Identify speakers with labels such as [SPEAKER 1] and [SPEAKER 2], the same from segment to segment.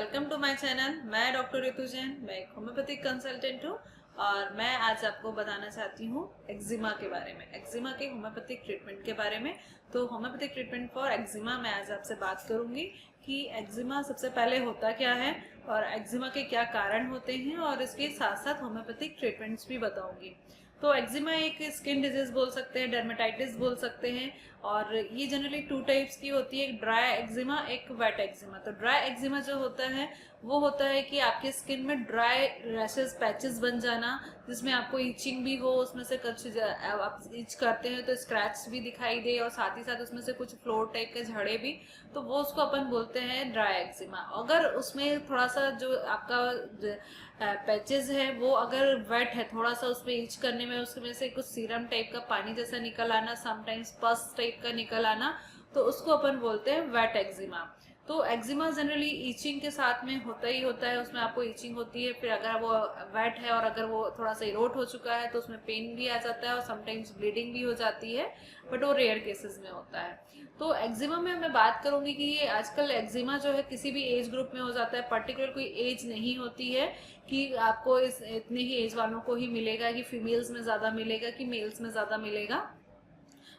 [SPEAKER 1] Welcome to my channel. मैं doctor Ritu Jain, मैं एक होम्योपैथिक कंसल्टेंट हूँ और मैं आज आपको बताना चाहती हूँ एक्जिमा के बारे में, एक्जिमा के होम्योपैथिक ट्रीटमेंट के बारे में। तो होम्योपैथिक ट्रीटमेंट फॉर एक्जिमा मैं आज आपसे बात करूँगी कि एक्जिमा सबसे पहले होता क्या है और एक्जिमा के क्या कारण होते हैं, और इसके साथ साथ होम्योपैथिक ट्रीटमेंट्स भी बताऊँगी। तो एक्जिमा एक स्किन डिजीज बोल सकते हैं, डर्मेटाइटिस बोल सकते हैं, और ये जनरली टू टाइप्स की होती है, एक ड्राई एक्जिमा, एक वेट एक्जिमा। तो ड्राई एक्जिमा जो होता है वो होता है कि आपके स्किन में ड्राई रैशेस, पैचेस बन जाना, जिसमें आपको इचिंग भी हो, उसमें से कुछ आप इच करते हैं तो स्क्रैच भी दिखाई दे, और साथ ही साथ उसमें से कुछ फ्लोर टाइप के झड़े भी, तो वो उसको अपन बोलते हैं ड्राई एक्जिमा। अगर उसमें थोड़ा सा जो आपका पैचेस है वो अगर वेट है, थोड़ा सा उसमें इच करने में उसमें से कुछ सीरम टाइप का पानी जैसा निकल आना, समटाइम्स पस टाइप का निकल आना, तो उसको अपन बोलते हैं वेट एक्जिमा। तो एक्जिमा जनरली ईचिंग के साथ में होता ही होता है, उसमें आपको ईचिंग होती है, फिर अगर वो वेट है और अगर वो थोड़ा सा इरोट हो चुका है तो उसमें पेन भी आ जाता है और समटाइम्स ब्लीडिंग भी हो जाती है, बट वो रेयर केसेस में होता है। तो एक्जिमा में मैं बात करूंगी कि ये आजकल एक्जिमा जो है किसी भी एज ग्रुप में हो जाता है, पर्टिकुलर कोई एज नहीं होती है कि आपको इस इतने ही एज वालों को ही मिलेगा, कि फीमेल्स में ज़्यादा मिलेगा कि मेल्स में ज़्यादा मिलेगा।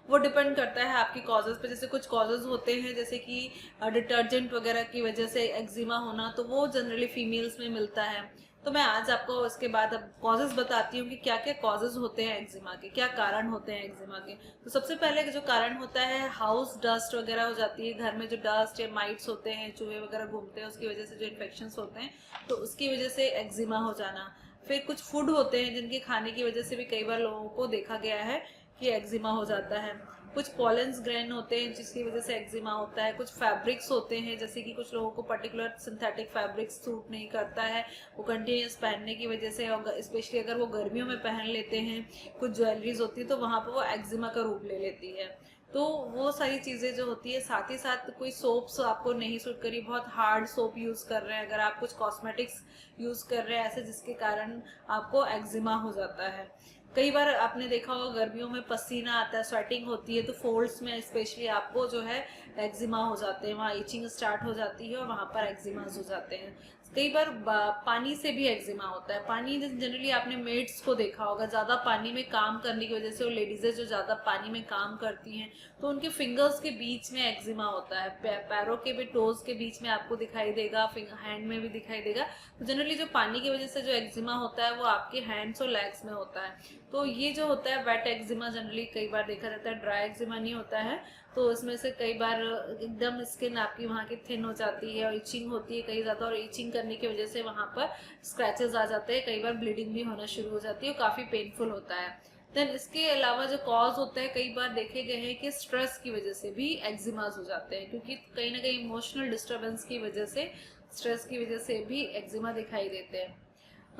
[SPEAKER 1] वो डिपेंड करता है आपकी कॉजेज पे। जैसे कुछ कॉजेज होते हैं, जैसे कि डिटर्जेंट वगैरह की वजह से एक्जिमा होना, तो वो जनरली फीमेल्स में मिलता है। तो मैं आज आपको उसके बाद अब कॉजेज बताती हूँ कि क्या क्या कॉजेज होते हैं एक्जिमा के, क्या कारण होते हैं एक्जिमा के। तो सबसे पहले जो कारण होता है, हाउस डस्ट वगैरह हो जाती है, घर में जो डस्ट या माइट्स होते हैं, चूहे वगैरह घूमते हैं, उसकी वजह से जो इन्फेक्शन होते हैं, तो उसकी वजह से एक्जिमा हो जाना। फिर कुछ फूड होते हैं जिनके खाने की वजह से भी कई बार लोगों को देखा गया है कि एक्जिमा हो जाता है। कुछ पॉलेंस ग्रेन होते हैं जिसकी वजह से एक्जिमा होता है। कुछ फैब्रिक्स होते हैं, जैसे कि कुछ लोगों को पर्टिकुलर सिंथेटिक फैब्रिक्स सूट नहीं करता है, वो कंटिन्यूस पहनने की वजह से, और स्पेशली अगर वो गर्मियों में पहन लेते हैं, कुछ ज्वेलरीज होती है तो वहाँ पर वो एक्जिमा का रूप ले लेती है। तो वो सारी चीज़ें जो होती है, साथ ही साथ कोई सोप्स आपको नहीं सूट करी, बहुत हार्ड सोप यूज़ कर रहे हैं, अगर आप कुछ कॉस्मेटिक्स यूज़ कर रहे हैं ऐसे जिसके कारण आपको एक्जिमा हो जाता है। कई बार आपने देखा होगा गर्मियों में पसीना आता है, स्वेटिंग होती है, तो फोल्ड्स में स्पेशली आपको जो है एक्जिमा हो जाते हैं, वहाँ इचिंग स्टार्ट हो जाती है और वहाँ पर एक्जिमाज हो जाते हैं। कई बार पानी से भी एक्जिमा होता है। पानी जनरली आपने मेड्स को देखा होगा, ज़्यादा पानी में काम करने की वजह से, वो लेडीज़ें जो ज़्यादा पानी में काम करती हैं तो उनके फिंगर्स के बीच में एक्जिमा होता है, पैरों के भी टोज के बीच में आपको दिखाई देगा, हैंड में भी दिखाई देगा। तो जनरली जो पानी की वजह से जो एक्जिमा होता है वो आपके हैंड्स और लेग्स में होता है। तो ये जो होता है वेट एक्जिमा, जनरली कई बार देखा जाता है, ड्राई एक्जिमा नहीं होता है। तो इसमें से कई बार एकदम स्किन आपकी वहाँ की थिन हो जाती है और इचिंग होती है कई ज़्यादा, और इचिंग करने की वजह से वहाँ पर स्क्रैचेस आ जाते हैं, कई बार ब्लीडिंग भी होना शुरू हो जाती है और काफ़ी पेनफुल होता है। देन इसके अलावा जो कॉज होता है, कई बार देखे गए हैं कि स्ट्रेस की वजह से भी एक्जिमाज हो जाते हैं, क्योंकि कहीं ना कहीं इमोशनल डिस्टर्बेंस की वजह से, स्ट्रेस की वजह से भी एक्जिमा दिखाई देते हैं।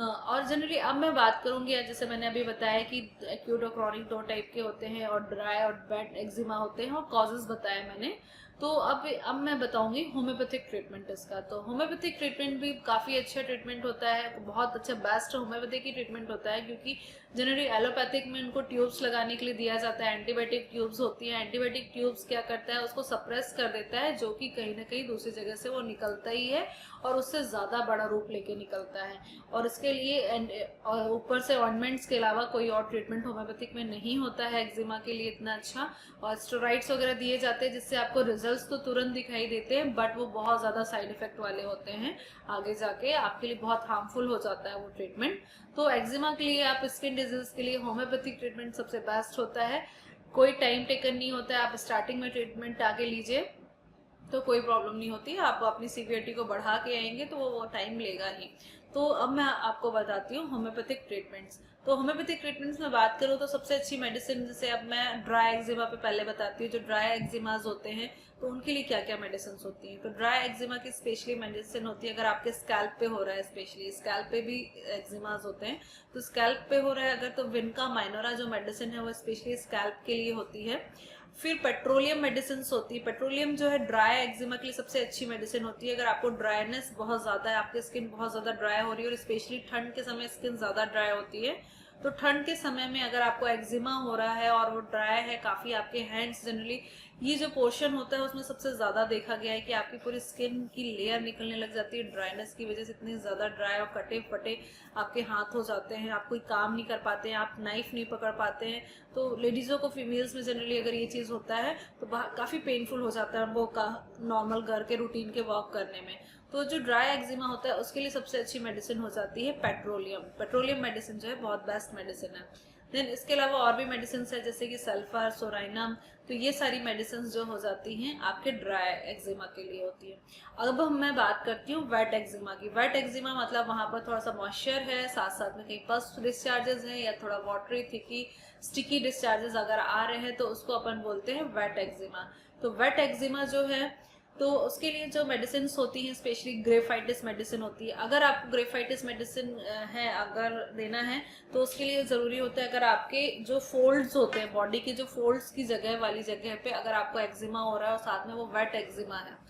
[SPEAKER 1] और जनरली अब मैं बात करूंगी, जैसे मैंने अभी बताया कि एक्यूट और क्रॉनिक दो टाइप के होते हैं, और ड्राई और वेट एक्जिमा होते हैं, और कॉजेज बताए मैंने। तो अब मैं बताऊंगी होम्योपैथिक ट्रीटमेंट इसका। तो होम्योपैथिक ट्रीटमेंट भी काफ़ी अच्छा ट्रीटमेंट होता है, बहुत अच्छा बेस्ट होम्योपैथिक ही ट्रीटमेंट होता है, क्योंकि जनरली एलोपैथिक में उनको ट्यूब्स लगाने के लिए दिया जाता है, एंटीबायोटिक ट्यूब्स होती हैं। एंटीबायोटिक ट्यूब्स क्या करता है, उसको सप्रेस कर देता है, जो कि कहीं ना कहीं दूसरी जगह से वो निकलता ही है और उससे ज़्यादा बड़ा रूप लेके निकलता है। और इसके लिए ऊपर से ऑइंटमेंट्स के अलावा कोई और ट्रीटमेंट होम्योपैथिक में नहीं होता है एक्जिमा के लिए इतना अच्छा। और स्टेरॉइड्स वगैरह दिए जाते हैं जिससे आपको रिजल्ट्स तो तुरंत दिखाई देते हैं, बट वो बहुत ज़्यादा साइड इफेक्ट वाले होते हैं, आगे जाके आपके लिए बहुत हार्मफुल हो जाता है वो ट्रीटमेंट। तो एक्जिमा के लिए, आप स्किन डिजीज के लिए होम्योपैथिक ट्रीटमेंट सबसे बेस्ट होता है। कोई टाइम टेकन नहीं होता है, आप स्टार्टिंग में ट्रीटमेंट आगे लीजिए तो कोई प्रॉब्लम नहीं होती। आप अपनी सीवियरिटी को बढ़ा के आएंगे तो वो टाइम लेगा ही। तो अब मैं आपको बताती हूँ होम्योपैथिक ट्रीटमेंट्स। तो होम्योपैथिक ट्रीटमेंट्स में बात करूँ तो सबसे अच्छी मेडिसिन, जैसे अब मैं ड्राई एक्जिमा पे पहले बताती हूँ, जो ड्राई एक्जिमाज होते हैं तो उनके लिए क्या क्या मेडिसिन होती हैं। तो ड्राई एक्जिमा की स्पेशली मेडिसिन होती है, अगर आपके स्कैल्प पे हो रहा है, स्पेशली स्कैल्प पे भी एक्जिमाज होते हैं, तो स्कैल्प पे हो रहा है अगर, तो विनका माइनोरा जो मेडिसिन है वो स्पेशली स्कैल्प के लिए होती है। फिर पेट्रोलियम मेडिसिन होती है। पेट्रोलियम जो है ड्राई एक्जिमा के लिए सबसे अच्छी मेडिसिन होती है। अगर आपको ड्राइनेस बहुत ज़्यादा है, आपकी स्किन बहुत ज़्यादा ड्राई हो रही है, और स्पेशली ठंड के समय स्किन ज़्यादा ड्राई होती है, तो ठंड के समय में अगर आपको एक्जिमा हो रहा है और वो ड्राई है काफ़ी, आपके हैंड्स जनरली ये जो पोर्शन होता है उसमें सबसे ज़्यादा देखा गया है कि आपकी पूरी स्किन की लेयर निकलने लग जाती है ड्राइनेस की वजह से, इतनी ज़्यादा ड्राई और कटे फटे आपके हाथ हो जाते हैं, आप कोई काम नहीं कर पाते हैं, आप नाइफ नहीं पकड़ पाते हैं। तो लेडीज़ों को, फीमेल्स में जनरली अगर ये चीज़ होता है तो काफ़ी पेनफुल हो जाता है वो नॉर्मल घर के रूटीन के वर्क करने में। तो जो ड्राई एक्जिमा होता है उसके लिए सबसे अच्छी मेडिसिन हो जाती है पेट्रोलियम। पेट्रोलियम मेडिसिन जो है बहुत बेस्ट मेडिसिन है। देन इसके अलावा और भी मेडिसिन है जैसे कि सल्फर, सोराइनम। तो ये सारी मेडिसिन जो हो जाती हैं आपके ड्राई एक्जिमा के लिए होती है। अब मैं बात करती हूँ वेट एक्जिमा की। वेट एक्जिमा मतलब वहाँ पर थोड़ा सा मॉइस्चर है, साथ साथ में कहीं पस डिस्चार्जेस हैं या थोड़ा वाटरी थिकी स्टिकी डिस्चार्जेस अगर आ रहे हैं तो उसको अपन बोलते हैं वेट एक्जिमा। तो वेट एक्जिमा जो है तो उसके लिए जो मेडिसिन होती हैं स्पेशली ग्रेफाइटिस मेडिसिन होती है। अगर आपको ग्रेफाइटिस मेडिसिन है अगर देना है तो उसके लिए ज़रूरी होता है अगर आपके जो फोल्ड्स होते हैं बॉडी के जो फोल्ड्स की जगह वाली जगह पे अगर आपको एक्जिमा हो रहा है और साथ में वो वेट एक्जिमा है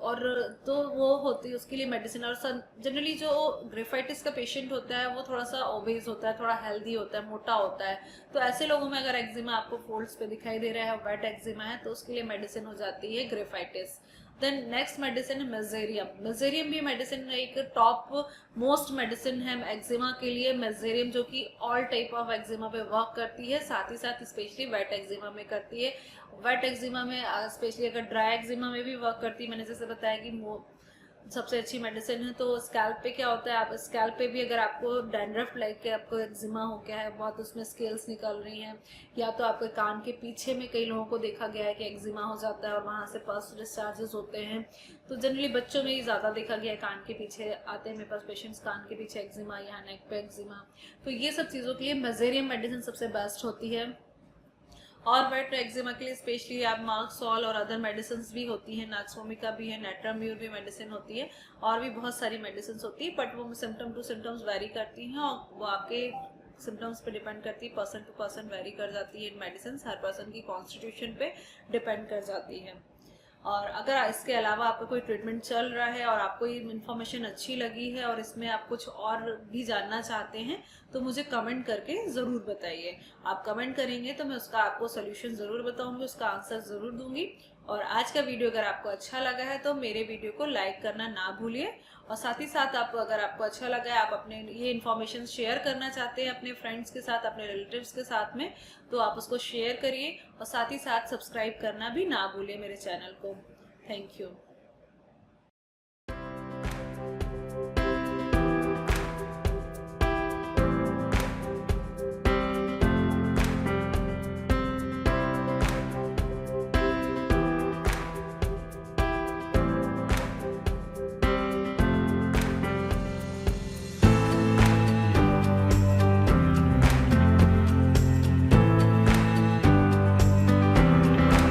[SPEAKER 1] और तो वो होती है उसके लिए मेडिसिन। और जनरली जो ग्रेफाइटिस का पेशेंट होता है वो थोड़ा सा ओबेज होता है, थोड़ा हेल्दी होता है, मोटा होता है। तो ऐसे लोगों में अगर एक्जिमा आपको फोल्ड्स पे दिखाई दे रहा है, वेट एक्जिमा है, तो उसके लिए मेडिसिन हो जाती है ग्रेफाइटिस। देन नेक्स्ट मेडिसिन है मेजेरियम। मेजेरियम भी मेडिसिन एक टॉप मोस्ट मेडिसिन है एक्जिमा के लिए। मेजेरियम जो कि ऑल टाइप ऑफ एक्जिमा पे वर्क करती है, साथ ही साथ स्पेशली वेट एक्जिमा में करती है। वेट एक्जिमा में स्पेशली अगर ड्राई एक्जिमा में भी वर्क करती है। मैंने जैसे बताया कि सबसे अच्छी मेडिसिन है। तो स्कैल्प पे क्या होता है, आप स्कैल्प पे भी अगर आपको डैंड्रफ लग के आपको एक्जिमा हो गया है, बहुत उसमें स्केल्स निकल रही हैं, या तो आपके कान के पीछे में कई लोगों को देखा गया है कि एक्जिमा हो जाता है और वहाँ से पस डिस्चार्जेस होते हैं। तो जनरली बच्चों में ही ज़्यादा देखा गया है, कान के पीछे आते हैं मेरे पास पेशेंट्स, कान के पीछे एक्जिमा या नेक पे एक्जिमा। तो ये सब चीज़ों के लिए मेजेरियम मेडिसिन सबसे बेस्ट होती है। और वेट एक्जिमा के लिए स्पेशली आप मार्क्सॉल और अदर मेडिसिन भी होती है, नाक्सोमिका भी है, नेट्राम्यूर भी मेडिसिन होती है, और भी बहुत सारी मेडिसिन होती है। बट वो सिम्टम टू सिम्टम्स वेरी करती हैं और वो आपके सिम्टम्स पे डिपेंड करती है, पर्सन टू पर्सन वेरी कर जाती है मेडिसिन, हर पर्सन की कॉन्स्टिट्यूशन पे डिपेंड कर जाती है। और अगर इसके अलावा आपका कोई ट्रीटमेंट चल रहा है और आपको ये इन्फॉर्मेशन अच्छी लगी है और इसमें आप कुछ और भी जानना चाहते हैं तो मुझे कमेंट करके ज़रूर बताइए। आप कमेंट करेंगे तो मैं उसका आपको सोल्यूशन ज़रूर बताऊंगी, उसका आंसर ज़रूर दूंगी। और आज का वीडियो अगर आपको अच्छा लगा है तो मेरे वीडियो को लाइक करना ना भूलिए। और साथ ही साथ अगर आपको अच्छा लगा है, आप अपने ये इन्फॉर्मेशन शेयर करना चाहते हैं अपने फ्रेंड्स के साथ, अपने रिलेटिव्स के साथ में, तो आप उसको शेयर करिए और साथ ही साथ सब्सक्राइब करना भी ना भूलिए मेरे चैनल को। Thank you.